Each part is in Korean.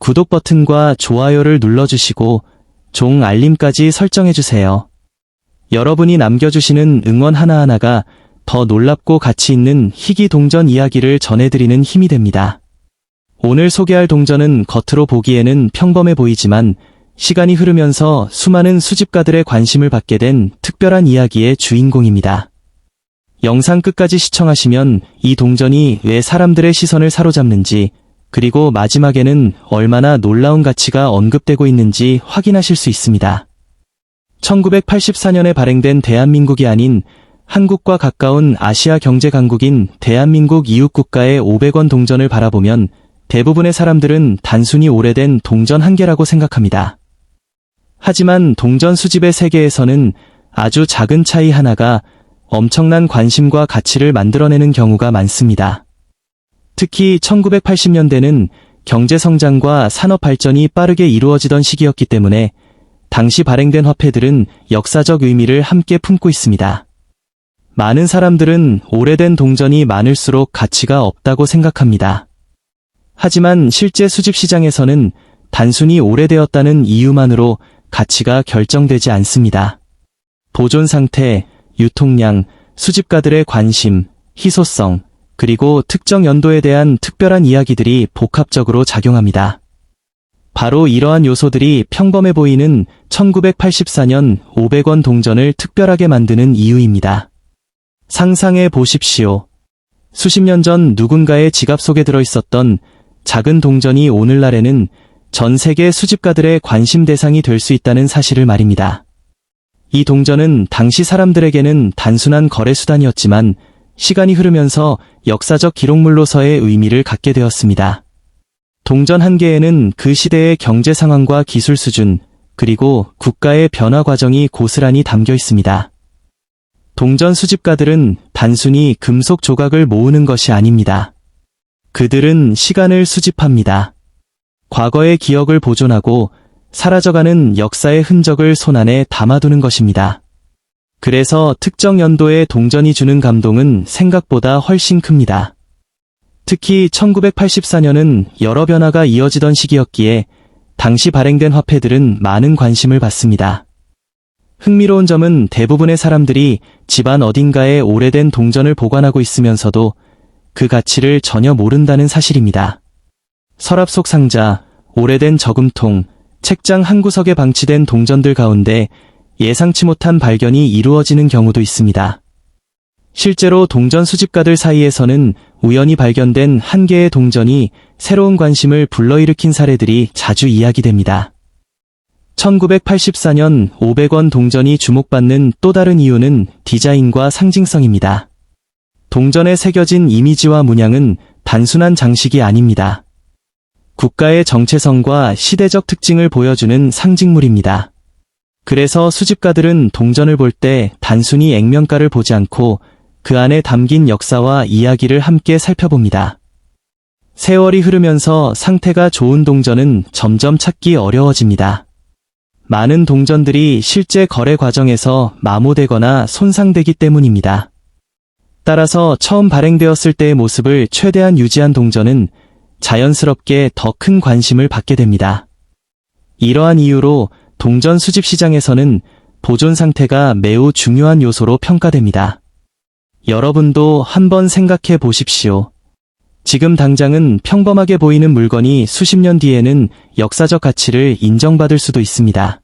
구독 버튼과 좋아요를 눌러주시고 종 알림까지 설정해주세요. 여러분이 남겨주시는 응원 하나하나가 더 놀랍고 가치 있는 희귀 동전 이야기를 전해드리는 힘이 됩니다. 오늘 소개할 동전은 겉으로 보기에는 평범해 보이지만 시간이 흐르면서 수많은 수집가들의 관심을 받게 된 특별한 이야기의 주인공입니다. 영상 끝까지 시청하시면 이 동전이 왜 사람들의 시선을 사로잡는지, 그리고 마지막에는 얼마나 놀라운 가치가 언급되고 있는지 확인하실 수 있습니다. 1984년에 발행된 대한민국이 아닌 한국과 가까운 아시아 경제 강국인 대한민국 이웃국가의 500원 동전을 바라보면 대부분의 사람들은 단순히 오래된 동전 한 개라고 생각합니다. 하지만 동전 수집의 세계에서는 아주 작은 차이 하나가 엄청난 관심과 가치를 만들어내는 경우가 많습니다. 특히 1980년대는 경제 성장과 산업 발전이 빠르게 이루어지던 시기였기 때문에 당시 발행된 화폐들은 역사적 의미를 함께 품고 있습니다. 많은 사람들은 오래된 동전이 많을수록 가치가 없다고 생각합니다. 하지만 실제 수집 시장에서는 단순히 오래되었다는 이유만으로 가치가 결정되지 않습니다. 보존 상태, 유통량, 수집가들의 관심, 희소성, 그리고 특정 연도에 대한 특별한 이야기들이 복합적으로 작용합니다. 바로 이러한 요소들이 평범해 보이는 1984년 500원 동전을 특별하게 만드는 이유입니다. 상상해 보십시오. 수십 년 전 누군가의 지갑 속에 들어있었던 작은 동전이 오늘날에는 전 세계 수집가들의 관심 대상이 될 수 있다는 사실을 말입니다. 이 동전은 당시 사람들에게는 단순한 거래 수단이었지만 시간이 흐르면서 역사적 기록물로서의 의미를 갖게 되었습니다. 동전 한 개에는 그 시대의 경제 상황과 기술 수준, 그리고 국가의 변화 과정이 고스란히 담겨 있습니다. 동전 수집가들은 단순히 금속 조각을 모으는 것이 아닙니다. 그들은 시간을 수집합니다. 과거의 기억을 보존하고 사라져가는 역사의 흔적을 손안에 담아두는 것입니다. 그래서 특정 연도의 동전이 주는 감동은 생각보다 훨씬 큽니다. 특히 1984년은 여러 변화가 이어지던 시기였기에 당시 발행된 화폐들은 많은 관심을 받습니다. 흥미로운 점은 대부분의 사람들이 집안 어딘가에 오래된 동전을 보관하고 있으면서도 그 가치를 전혀 모른다는 사실입니다. 서랍 속 상자, 오래된 저금통, 책장 한 구석에 방치된 동전들 가운데 예상치 못한 발견이 이루어지는 경우도 있습니다. 실제로 동전 수집가들 사이에서는 우연히 발견된 한 개의 동전이 새로운 관심을 불러일으킨 사례들이 자주 이야기됩니다. 1984년 500원 동전이 주목받는 또 다른 이유는 디자인과 상징성입니다. 동전에 새겨진 이미지와 문양은 단순한 장식이 아닙니다. 국가의 정체성과 시대적 특징을 보여주는 상징물입니다. 그래서 수집가들은 동전을 볼 때 단순히 액면가를 보지 않고 그 안에 담긴 역사와 이야기를 함께 살펴봅니다. 세월이 흐르면서 상태가 좋은 동전은 점점 찾기 어려워집니다. 많은 동전들이 실제 거래 과정에서 마모되거나 손상되기 때문입니다. 따라서 처음 발행되었을 때의 모습을 최대한 유지한 동전은 자연스럽게 더 큰 관심을 받게 됩니다. 이러한 이유로 동전 수집 시장에서는 보존 상태가 매우 중요한 요소로 평가됩니다. 여러분도 한번 생각해 보십시오. 지금 당장은 평범하게 보이는 물건이 수십 년 뒤에는 역사적 가치를 인정받을 수도 있습니다.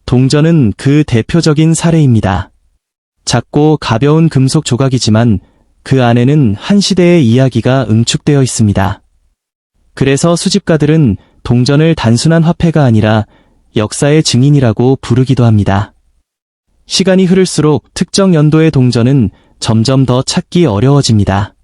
동전은 그 대표적인 사례입니다. 작고 가벼운 금속 조각이지만 그 안에는 한 시대의 이야기가 응축되어 있습니다. 그래서 수집가들은 동전을 단순한 화폐가 아니라 역사의 증인이라고 부르기도 합니다. 시간이 흐를수록 특정 연도의 동전은 점점 더 찾기 어려워집니다.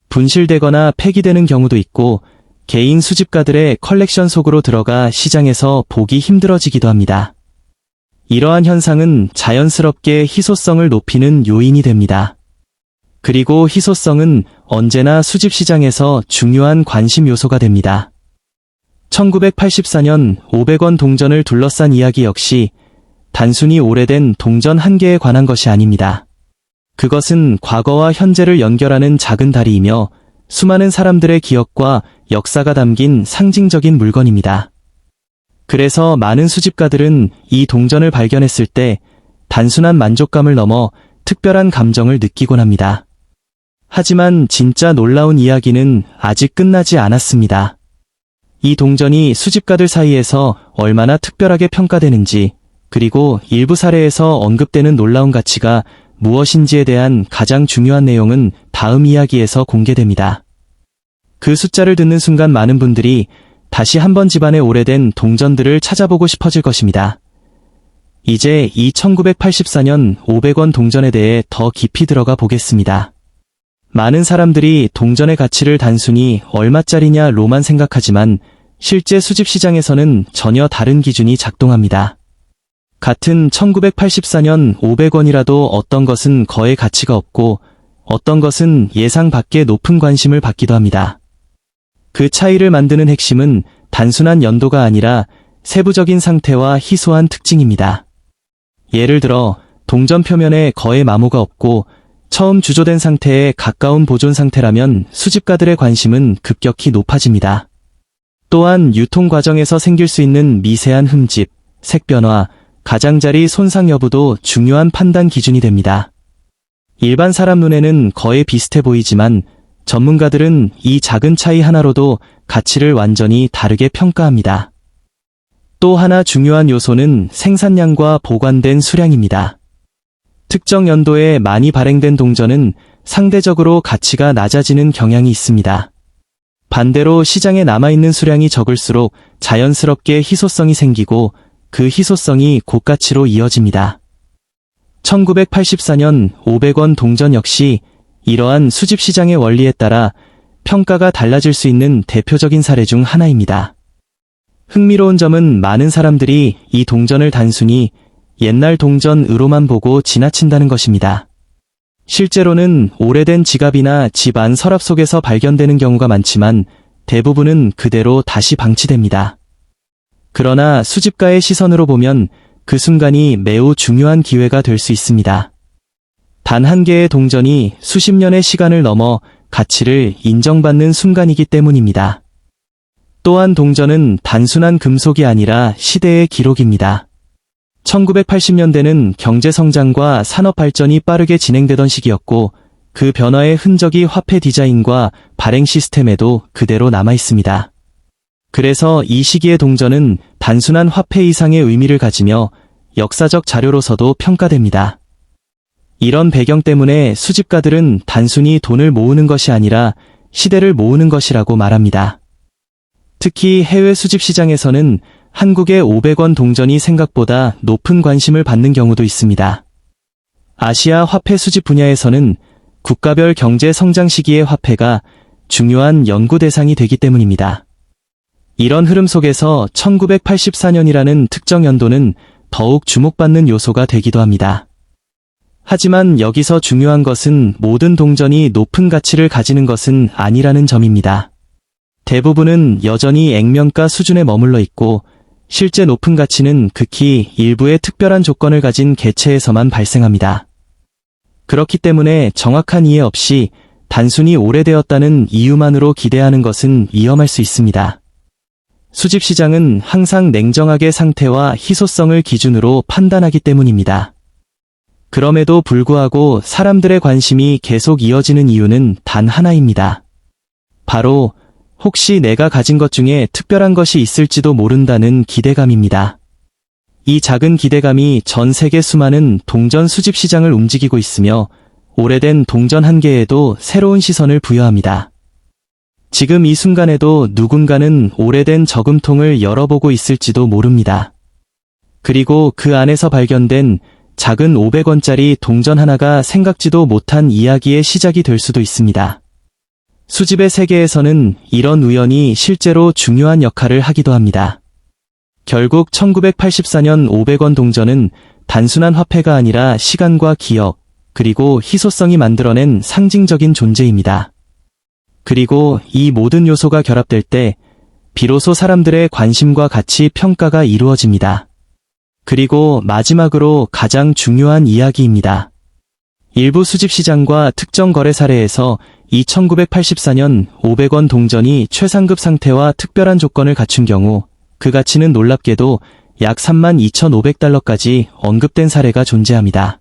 분실되거나 폐기되는 경우도 있고 개인 수집가들의 컬렉션 속으로 들어가 시장에서 보기 힘들어지기도 합니다. 이러한 현상은 자연스럽게 희소성을 높이는 요인이 됩니다. 그리고 희소성은 언제나 수집 시장에서 중요한 관심 요소가 됩니다. 1984년 500원 동전을 둘러싼 이야기 역시 단순히 오래된 동전 한 개에 관한 것이 아닙니다. 그것은 과거와 현재를 연결하는 작은 다리이며 수많은 사람들의 기억과 역사가 담긴 상징적인 물건입니다. 그래서 많은 수집가들은 이 동전을 발견했을 때 단순한 만족감을 넘어 특별한 감정을 느끼곤 합니다. 하지만 진짜 놀라운 이야기는 아직 끝나지 않았습니다. 이 동전이 수집가들 사이에서 얼마나 특별하게 평가되는지, 그리고 일부 사례에서 언급되는 놀라운 가치가 무엇인지에 대한 가장 중요한 내용은 다음 이야기에서 공개됩니다. 그 숫자를 듣는 순간 많은 분들이 다시 한번 집안의 오래된 동전들을 찾아보고 싶어질 것입니다. 이제 이 1984년 500원 동전에 대해 더 깊이 들어가 보겠습니다. 많은 사람들이 동전의 가치를 단순히 얼마짜리냐로만 생각하지만 실제 수집 시장에서는 전혀 다른 기준이 작동합니다. 같은 1984년 500원이라도 어떤 것은 거의 가치가 없고 어떤 것은 예상 밖의 높은 관심을 받기도 합니다. 그 차이를 만드는 핵심은 단순한 연도가 아니라 세부적인 상태와 희소한 특징입니다. 예를 들어 동전 표면에 거의 마모가 없고 처음 주조된 상태에 가까운 보존 상태라면 수집가들의 관심은 급격히 높아집니다. 또한 유통 과정에서 생길 수 있는 미세한 흠집, 색 변화, 가장자리 손상 여부도 중요한 판단 기준이 됩니다. 일반 사람 눈에는 거의 비슷해 보이지만 전문가들은 이 작은 차이 하나로도 가치를 완전히 다르게 평가합니다. 또 하나 중요한 요소는 생산량과 보관된 수량입니다. 특정 연도에 많이 발행된 동전은 상대적으로 가치가 낮아지는 경향이 있습니다. 반대로 시장에 남아있는 수량이 적을수록 자연스럽게 희소성이 생기고 그 희소성이 고가치로 이어집니다. 1984년 500원 동전 역시 이러한 수집 시장의 원리에 따라 평가가 달라질 수 있는 대표적인 사례 중 하나입니다. 흥미로운 점은 많은 사람들이 이 동전을 단순히 옛날 동전으로만 보고 지나친다는 것입니다. 실제로는 오래된 지갑이나 집 안 서랍 속에서 발견되는 경우가 많지만 대부분은 그대로 다시 방치됩니다. 그러나 수집가의 시선으로 보면 그 순간이 매우 중요한 기회가 될 수 있습니다. 단 한 개의 동전이 수십 년의 시간을 넘어 가치를 인정받는 순간이기 때문입니다. 또한 동전은 단순한 금속이 아니라 시대의 기록입니다. 1980년대는 경제성장과 산업 발전이 빠르게 진행되던 시기였고 그 변화의 흔적이 화폐 디자인과 발행 시스템에도 그대로 남아 있습니다. 그래서 이 시기의 동전은 단순한 화폐 이상의 의미를 가지며 역사적 자료로서도 평가됩니다. 이런 배경 때문에 수집가들은 단순히 돈을 모으는 것이 아니라 시대를 모으는 것이라고 말합니다. 특히 해외 수집 시장에서는 한국의 500원 동전이 생각보다 높은 관심을 받는 경우도 있습니다. 아시아 화폐 수집 분야에서는 국가별 경제 성장 시기의 화폐가 중요한 연구 대상이 되기 때문입니다. 이런 흐름 속에서 1984년이라는 특정 연도는 더욱 주목받는 요소가 되기도 합니다. 하지만 여기서 중요한 것은 모든 동전이 높은 가치를 가지는 것은 아니라는 점입니다. 대부분은 여전히 액면가 수준에 머물러 있고 실제 높은 가치는 극히 일부의 특별한 조건을 가진 개체에서만 발생합니다. 그렇기 때문에 정확한 이해 없이 단순히 오래되었다는 이유만으로 기대하는 것은 위험할 수 있습니다. 수집 시장은 항상 냉정하게 상태와 희소성을 기준으로 판단하기 때문입니다. 그럼에도 불구하고 사람들의 관심이 계속 이어지는 이유는 단 하나입니다. 바로 혹시 내가 가진 것 중에 특별한 것이 있을지도 모른다는 기대감입니다. 이 작은 기대감이 전 세계 수많은 동전 수집 시장을 움직이고 있으며 오래된 동전 한 개에도 새로운 시선을 부여합니다. 지금 이 순간에도 누군가는 오래된 저금통을 열어보고 있을지도 모릅니다. 그리고 그 안에서 발견된 작은 500원짜리 동전 하나가 생각지도 못한 이야기의 시작이 될 수도 있습니다. 수집의 세계에서는 이런 우연이 실제로 중요한 역할을 하기도 합니다. 결국 1984년 500원 동전은 단순한 화폐가 아니라 시간과 기억, 그리고 희소성이 만들어낸 상징적인 존재입니다. 그리고 이 모든 요소가 결합될 때 비로소 사람들의 관심과 가치 평가가 이루어집니다. 그리고 마지막으로 가장 중요한 이야기입니다. 일부 수집 시장과 특정 거래 사례에서 이 1984년 500원 동전이 최상급 상태와 특별한 조건을 갖춘 경우 그 가치는 놀랍게도 약 32,500달러까지 언급된 사례가 존재합니다.